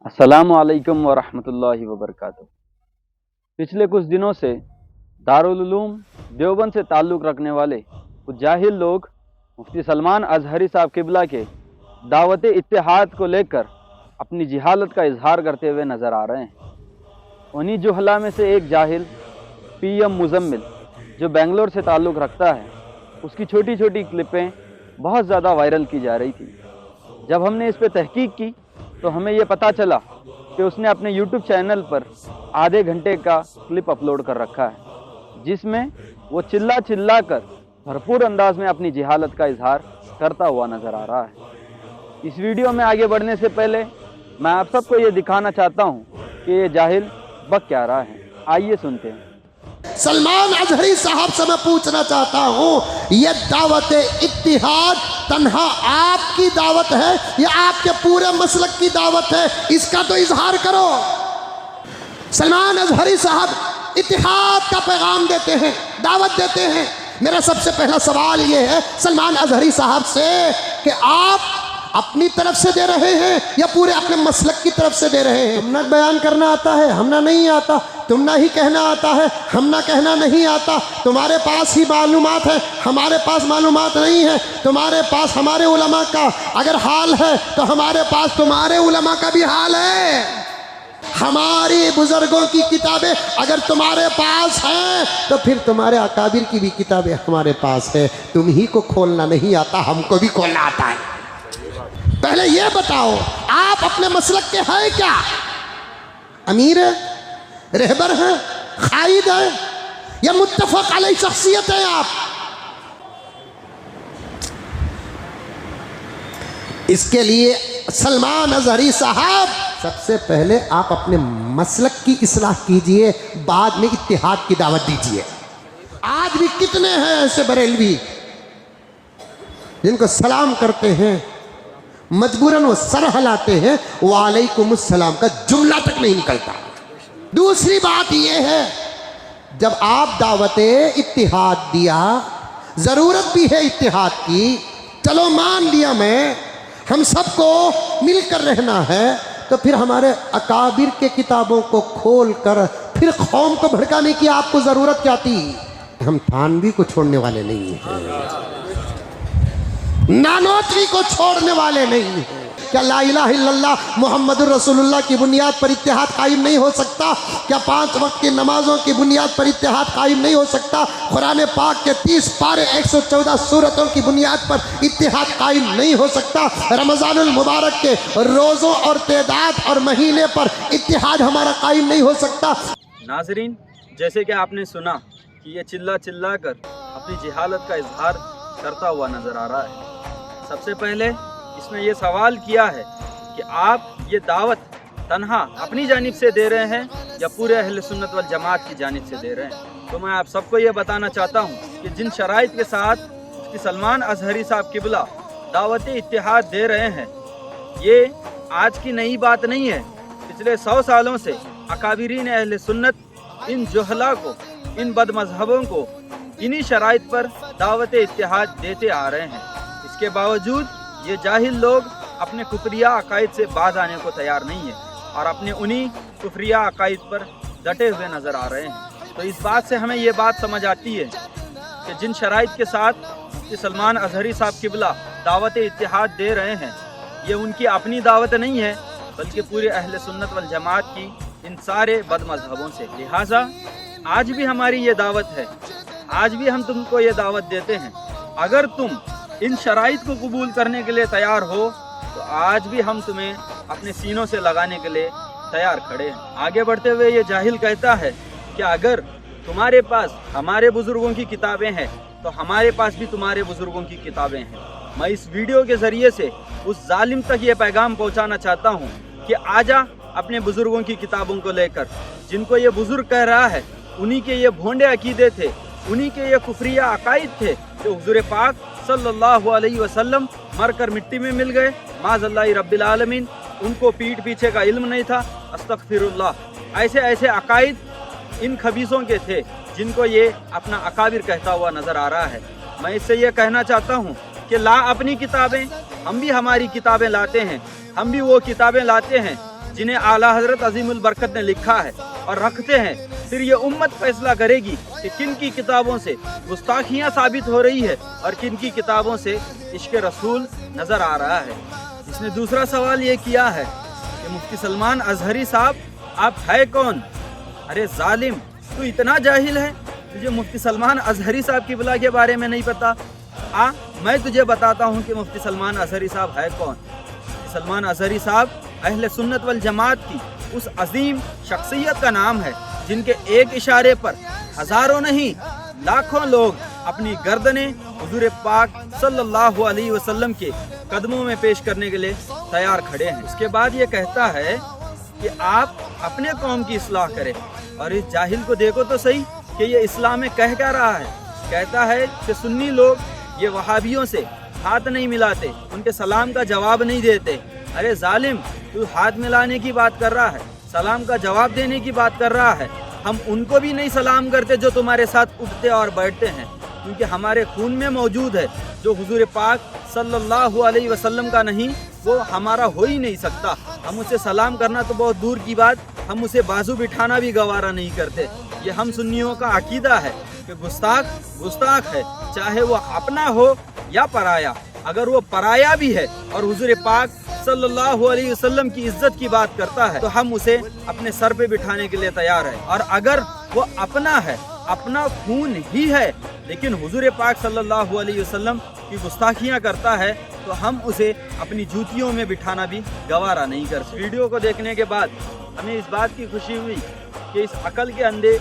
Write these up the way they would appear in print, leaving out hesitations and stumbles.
अस्सलामु अलैकुम वरहमतुल्लाहि वबरकातुह। पिछले कुछ दिनों से दारुल उलूम देवबंद से ताल्लुक़ रखने वाले कुछ जाहिल लोग मुफ्ती सलमान अजहरी साहब किबला के दावत इत्तिहाद को लेकर अपनी जिहालत का इजहार करते हुए नज़र आ रहे हैं। उन्हीं जुहला में से एक जाहिल PM मुजम्मिल जो बेंगलोर से ताल्लुक़ रखता है, उसकी छोटी छोटी क्लिपें बहुत ज़्यादा वायरल की जा रही थी। जब हमने इस पर तहकीक की तो हमें ये पता चला कि उसने अपने YouTube चैनल पर आधे घंटे का क्लिप अपलोड कर रखा है, जिसमें वो चिल्ला चिल्ला कर भरपूर अंदाज में अपनी जिहालत का इजहार करता हुआ नज़र आ रहा है। इस वीडियो में आगे बढ़ने से पहले मैं आप सबको ये दिखाना चाहता हूँ कि ये जाहिल बक क्या रहा है। आइए सुनते हैं। सलमान अजहरी साहब से मैं पूछना चाहता हूँ, ये दावत इत्तिहाद तन्हा आपकी दावत है या आपके पूरे मसलक की दावत है? इसका तो इजहार करो। सलमान अजहरी साहब इत्तिहाद का पैगाम देते हैं, दावत देते हैं। मेरा सबसे पहला सवाल ये है सलमान अजहरी साहब से कि आप अपनी तरफ से दे रहे हैं या पूरे अपने मसलक की तरफ से दे रहे हैं? तुमना बयान करना आता है, हमना नहीं आता। तुमना ही कहना आता है, हमना कहना नहीं आता। तुम्हारे पास ही मालूमात है, हमारे पास मालूमात नहीं है। तुम्हारे पास हमारे उलमा का अगर हाल है तो हमारे पास तुम्हारे उलमा का भी हाल है। हमारी बुजुर्गों की किताबें अगर तुम्हारे पास हैं तो फिर तुम्हारे अकाबिर की भी किताबें हमारे पास है। तुम ही को खोलना नहीं आता, हमको भी खोलना आता है। पहले ये बताओ, आप अपने मसलक के हैं क्या? अमीर है, रहबर है, खाइद है या मुत्तफक अलैह शख्सियत है आप? इसके लिए सलमान अजहरी साहब सबसे पहले आप अपने मसलक की इस्लाह कीजिए, बाद में इत्तिहाद की दावत दीजिए। आज भी कितने हैं ऐसे बरेलवी जिनको सलाम करते हैं, मजबूरन वो सर हिलाते हैं, वालेकुमुस्सलाम का जुमला तक नहीं निकलता। दूसरी बात ये है, जब आप दावत इत्तिहाद दिया, ज़रूरत भी है इत्तिहाद की, चलो मान लिया मैं, हम सबको मिलकर रहना है, तो फिर हमारे अकाबिर के किताबों को खोल कर फिर कौम को भड़काने की आपको ज़रूरत क्या थी? हम थानवी को छोड़ने वाले नहीं हैं, नानोत्री को छोड़ने वाले नहीं हैं। क्या ला इलाहा इल्लल्लाह मुहम्मदुर रसूलुल्लाह की बुनियाद पर इत्तिहाद कायम नहीं हो सकता? क्या 5 वक्त की नमाजों की बुनियाद पर इत्तिहाद कायम नहीं हो सकता? कुरान पाक के 30 पारे 114 सूरतों की बुनियाद पर इत्तिहाद कायम नहीं हो सकता? रमज़ानुल मुबारक के रोज़ों और तादाद और महीने पर इत्तिहाद हमारा कायम नहीं हो सकता? नाज़रीन, जैसे कि आपने सुना कि ये चिल्ला चिल्ला कर अपनी जिहालत का इजहार करता हुआ नज़र आ रहा है। सबसे पहले इसने ये सवाल किया है कि आप ये दावत तन्हा अपनी जानिब से दे रहे हैं या पूरे अहले सुन्नत वल जमात की जानिब से दे रहे हैं। तो मैं आप सबको ये बताना चाहता हूँ कि जिन शराइत के साथ कि सलमान अजहरी साहब किबला दावत इत्तिहाद दे रहे हैं, ये आज की नई बात नहीं है। पिछले 100 सालों से अकाबिरीन अहले सुन्नत इन जुहला को, इन बदमज़हबों को इन्हीं शराइत पर दावत इत्तिहाद देते आ रहे हैं। इसके बावजूद ये जाहिल लोग अपने कुफरिया अकायद से बाज आने को तैयार नहीं है और अपने उन्हीं कुफरिया अकायद पर डटे हुए नज़र आ रहे हैं। तो इस बात से हमें ये बात समझ आती है कि जिन शराइत के साथ कि सलमान अजहरी साहब किबला दावत इत्तिहाद दे रहे हैं, ये उनकी अपनी दावत नहीं है बल्कि पूरे अहले सुन्नत वल जमात की इन सारे बदमज़हबों से। लिहाजा आज भी हमारी ये दावत है, आज भी हम तुमको ये दावत देते हैं। अगर तुम इन शराइत को कबूल करने के लिए तैयार हो तो आज भी हम तुम्हें अपने सीनों से लगाने के लिए तैयार खड़े हैं। आगे बढ़ते हुए ये जाहिल कहता है कि अगर तुम्हारे पास हमारे बुजुर्गों की किताबें हैं तो हमारे पास भी तुम्हारे बुजुर्गों की किताबें हैं। मैं इस वीडियो के ज़रिए से उस जालिम तक ये पैगाम पहुँचाना चाहता हूँ कि आजा अपने बुजुर्गों की किताबों को लेकर। जिनको ये बुजुर्ग कह रहा है उन्हीं के ये भोंडे अकीदे थे, उन्हीं के ये कुफरिया अकायद थे जो हुजूर पाक सल्लल्लाहु अलैहि वसल्लम मर कर मिट्टी में मिल गए। माज़ल्लाहि रब्बिल आलमीन, उनको पीठ पीछे का इल्म नहीं था। अस्तगफिरुल्लाह। ऐसे ऐसे अकायद इन खबीसों के थे जिनको ये अपना अकाबिर कहता हुआ नज़र आ रहा है। मैं इससे ये कहना चाहता हूँ कि ला अपनी किताबें, हम भी हमारी किताबें लाते हैं, हम भी वो किताबें लाते हैं जिन्हें आला हजरत अजीमुल बरकत ने लिखा है और रखते हैं, फिर ये उम्मत फैसला करेगी कि किन की किताबों से गुस्ताखियाँ साबित हो रही है और किन की किताबों से इश्क रसूल नजर आ रहा है। इसने दूसरा सवाल ये किया है कि मुफ्ती सलमान अजहरी साहब आप है कौन? अरे जालिम, तू इतना जाहिल है, तुझे मुफ्ती सलमान अजहरी साहब की बिला के बारे में नहीं पता? मैं तुझे बताता हूँ कि मुफ्ती सलमान अजहरी साहब है कौन। मुफ्ती सलमान अजहरी साहब अहले सुन्नत वल जमात की उस अजीम शख्सियत का नाम है जिनके एक इशारे पर हजारों नहीं लाखों लोग अपनी गर्दनें हुजूर पाक सल्लल्लाहु अलैहि वसल्लम के कदमों में पेश करने के लिए तैयार खड़े हैं। उसके बाद ये कहता है कि आप अपने कौम की इस्लाह करें, और इस जाहिल को देखो तो सही कि ये इस्लाम में कह क्या रहा है। कहता है कि सुन्नी लोग ये वहाबियों से हाथ नहीं मिलाते, उनके सलाम का जवाब नहीं देते। अरे जालिम, तू हाथ मिलाने की बात कर रहा है, सलाम का जवाब देने की बात कर रहा है। हम उनको भी नहीं सलाम करते जो तुम्हारे साथ उठते और बैठते हैं, क्योंकि हमारे खून में मौजूद है जो हुजूर पाक सल्लल्लाहु अलैहि वसल्लम का नहीं वो हमारा हो ही नहीं सकता। हम उसे सलाम करना तो बहुत दूर की बात, हम उसे बाजू बिठाना भी गवारा नहीं करते। ये हम सुन्नियों का अकीदा है कि गुस्ताख गुस्ताख है, चाहे वो अपना हो या पराया। अगर वो पराया भी है और हुजूर पाक सल्लल्लाहु अलैहि वसल्लम की इज्जत की बात करता है तो हम उसे अपने सर पे बिठाने के लिए तैयार है। और अगर वो अपना है, अपना खून ही है, लेकिन हुजूर पाक सल्लल्लाहु अलैहि वसल्लम की गुस्ताखियाँ करता है तो हम उसे अपनी जूतियों में बिठाना भी गवारा नहीं कर सकते। वीडियो को देखने के बाद हमें इस बात की खुशी हुई कि इस अकल के अंधे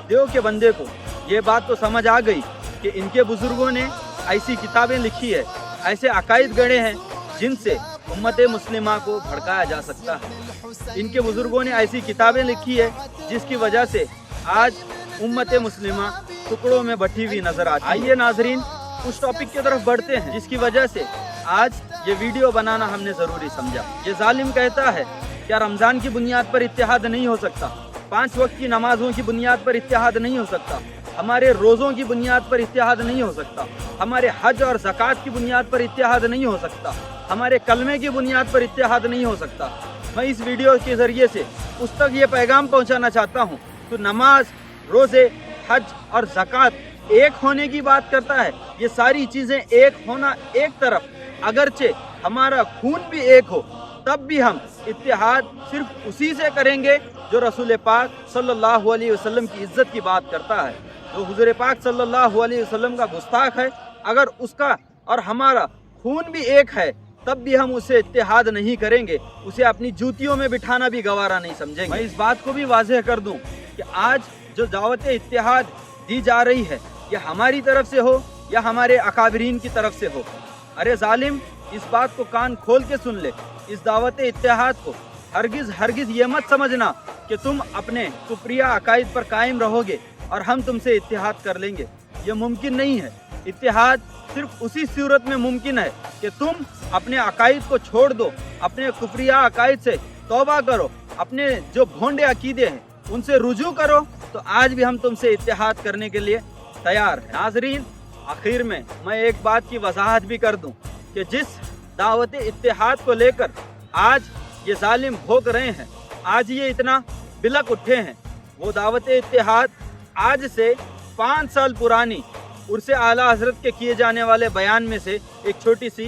देव के बंदे को ये बात तो समझ आ गई कि इनके बुजुर्गों ने ऐसी किताबें लिखी है, ऐसे अकायद गढ़े हैं जिनसे उम्मत मुस्लिमा को भड़काया जा सकता है। इनके बुजुर्गों ने ऐसी किताबें लिखी है जिसकी वजह से आज उम्मत मुस्लिमा टुकड़ों में बटी हुई नजर आती है। आइए नाजरीन, उस टॉपिक की तरफ बढ़ते हैं जिसकी वजह से आज ये वीडियो बनाना हमने जरूरी समझा। ये जालिम कहता है क्या रमजान की बुनियाद पर इत्तेहाद नहीं हो सकता, 5 वक्त की नमाजों की बुनियाद पर इत्तेहाद नहीं हो सकता, हमारे रोज़ों की बुनियाद पर इत्तेहाद नहीं हो सकता, हमारे हज और ज़कात की बुनियाद पर इत्तेहाद नहीं हो सकता, हमारे कलमे की बुनियाद पर इत्तेहाद नहीं हो सकता। मैं इस वीडियो के ज़रिए से उस तक ये पैगाम पहुंचाना चाहता हूं तो नमाज, रोज़े, हज और ज़कात एक होने की बात करता है। ये सारी चीज़ें एक होना एक तरफ, अगरचे हमारा खून भी एक हो तब भी हम इत्तेहाद सिर्फ उसी से करेंगे जो रसूल पाक सल्लल्लाहु अलैहि वसल्लम की इज्जत की बात करता है। जो हुजूर पाक सल्लल्लाहु अलैहि वसल्लम का गुस्ताख है, अगर उसका और हमारा खून भी एक है तब भी हम उसे इत्तेहाद नहीं करेंगे, उसे अपनी जूतियों में बिठाना भी गवारा नहीं समझेंगे। मैं इस बात को भी वाज़ेह कर दूं कि आज जो दावत इत्तेहाद दी जा रही है ये हमारी तरफ से हो या हमारे अकाबरीन की तरफ से हो। अरे जालिम, इस बात को कान खोल के सुन ले, इस दावत इत्तेहाद को हरगिज ये मत समझना कि तुम अपने कुफरिया अकायद पर कायम रहोगे और हम तुमसे इत्तेहाद कर लेंगे। ये मुमकिन नहीं है। इत्तेहाद सिर्फ उसी सूरत में मुमकिन है कि तुम अपने अकायद को छोड़ दो, अपने कुफरिया अकायद से तौबा करो, अपने जो भोंडे अकीदे हैं उनसे रुजू करो, तो आज भी हम तुमसे इत्तेहाद करने के लिए तैयार हैं। नाजरीन, आखिर में मैं एक बात की वजाहत भी कर दूं कि जिस दावत इत्तेहाद को लेकर आज ये जालिम भोग रहे हैं, आज ये इतना बिलक उठे हैं, वो दावत इत्तेहाद आज से 5 साल पुरानी उर्से आला हजरत के किए जाने वाले बयान में से एक छोटी सी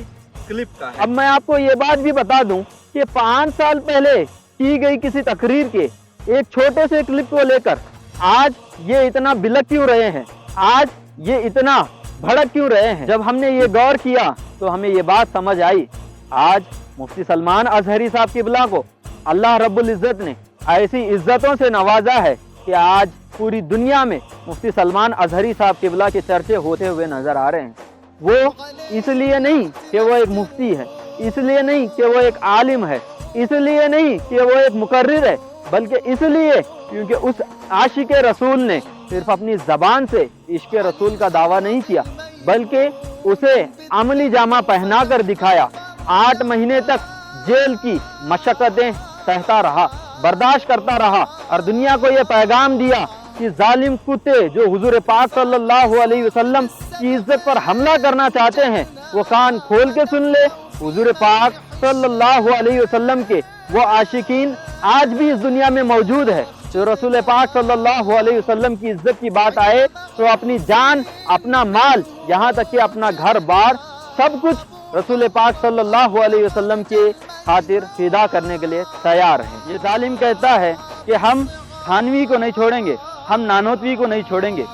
क्लिप का है। अब मैं आपको ये बात भी बता दूं कि 5 साल पहले की गई किसी तकरीर के एक छोटे से क्लिप को लेकर आज ये इतना बिलक क्यों रहे हैं, आज ये इतना भड़क क्यों रहे हैं। जब हमने ये गौर किया तो हमें ये बात समझ आई, आज मुफ्ती सलमान अजहरी साहब किबला को अल्लाह रब्बुल इज़्ज़त ने ऐसी इज्जतों से नवाजा है कि आज पूरी दुनिया में मुफ्ती सलमान अजहरी साहब किबला के चर्चे होते हुए नजर आ रहे हैं। वो इसलिए नहीं कि वो एक मुफ्ती है, इसलिए नहीं कि वो एक आलिम है, इसलिए नहीं कि वो एक मुकर्रिर है, बल्कि इसलिए क्योंकि उस आशिक रसूल ने सिर्फ अपनी जबान से इश्क रसूल का दावा नहीं किया, बल्कि उसे अमली जामा पहना कर दिखाया। 8 महीने तक जेल की मशक्कतें सहता रहा, बर्दाश्त करता रहा और दुनिया को ये पैगाम दिया कि जालिम कुत्ते जो हुजूर पाक सल्लल्लाहु अलैहि वसल्लम की इज्जत पर हमला करना चाहते हैं वो कान खोल के सुन ले। हुजूर पाक सल्लल्लाहु अलैहि वसल्लम के वो आशिकीन आज भी इस दुनिया में मौजूद है। जो रसूल पाक सल्लल्लाहु अलैहि वसल्लम की इज्जत की बात आए तो अपनी जान, अपना माल, यहाँ तक कि अपना घर बार सब कुछ रसूल पाक सल्लल्लाहु अलैहि वसल्लम के खातिर फिदा करने के लिए तैयार है। ये जालिम कहता है कि हम थानवी को नहीं छोड़ेंगे, हम नानोतवी को नहीं छोड़ेंगे।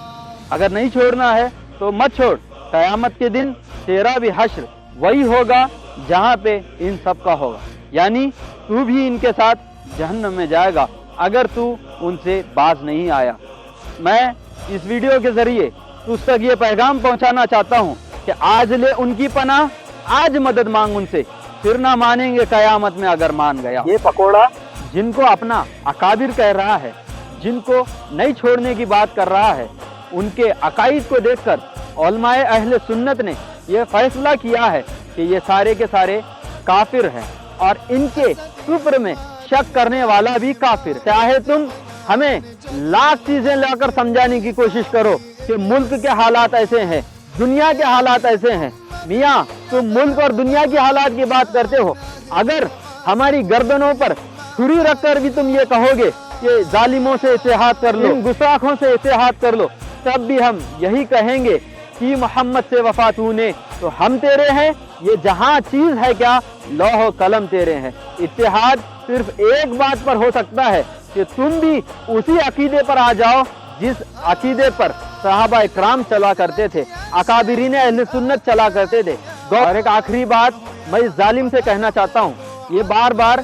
अगर नहीं छोड़ना है तो मत छोड़, क़यामत के दिन तेरा भी हश्र वही होगा जहाँ पे इन सब का होगा, यानी तू भी इनके साथ जहन्नम में जाएगा अगर तू उनसे बाज नहीं आया। मैं इस वीडियो के जरिए तुझ तक ये पैगाम पहुंचाना चाहता हूं कि आज ले उनकी पनाह, आज मदद मांग उनसे, फिर ना मानेंगे क़यामत में अगर मान गया। ये पकोड़ा जिनको अपना अकाबिर कह रहा है, जिनको नहीं छोड़ने की बात कर रहा है, उनके अकाईद को देखकर उलमाए अहले सुन्नत ने यह फैसला किया है कि ये सारे के सारे काफिर हैं और इनके कुफ्र में शक करने वाला भी काफिर। चाहे तुम हमें लाख चीजें लाकर समझाने की कोशिश करो कि मुल्क के हालात ऐसे हैं, दुनिया के हालात ऐसे हैं, मियाँ तुम मुल्क और दुनिया की हालात की बात करते हो, अगर हमारी गर्दनों पर छुरी रखकर भी तुम ये कहोगे कि जालिमों से इत्तेहाद कर लो, गुस्ताखों से इत्तेहाद कर लो, तब भी हम यही कहेंगे कि मोहम्मद से वफा तूने तो हम तेरे हैं। ये जहाँ चीज है क्या, लौह कलम तेरे हैं। इत्तेहाद सिर्फ एक बात पर हो सकता है कि तुम भी उसी अकीदे पर आ जाओ जिस अकीदे पर सहाबा इकराम चला करते थे, अकाबिरीन अहले सुन्नत चला करते थे। और एक आखिरी बात मैं इस जालिम से कहना चाहता हूँ, ये बार बार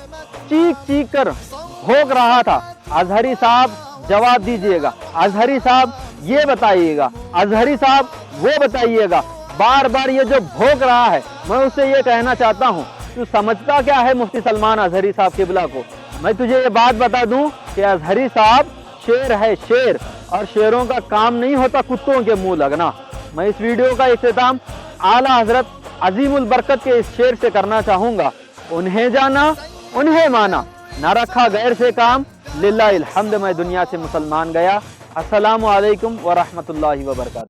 चीख चीख कर भोग रहा था, अजहरी साहब जवाब दीजिएगा, अजहरी साहब ये बताइएगा, अजहरी साहब वो बताइएगा। बार बार ये जो भोग रहा है, मैं उससे ये कहना चाहता हूँ, तू समझता क्या है मुफ्ती सलमान अजहरी साहब किबला को? मैं तुझे ये बात बता दूं कि अजहरी साहब शेर है, शेर, और शेरों का काम नहीं होता कुत्तों के मुंह लगना। मैं इस वीडियो का इख्तिताम आला हजरत अजीमुल बरकत के इस शेर से करना चाहूंगा, उन्हें जाना उन्हें माना, ना रखा गैर से काम, लिल्लाहिल हम्द मैं दुनिया से मुसलमान गया। अस्सलामु अलैकुम व रहमतुल्लाहि व बरकातहू।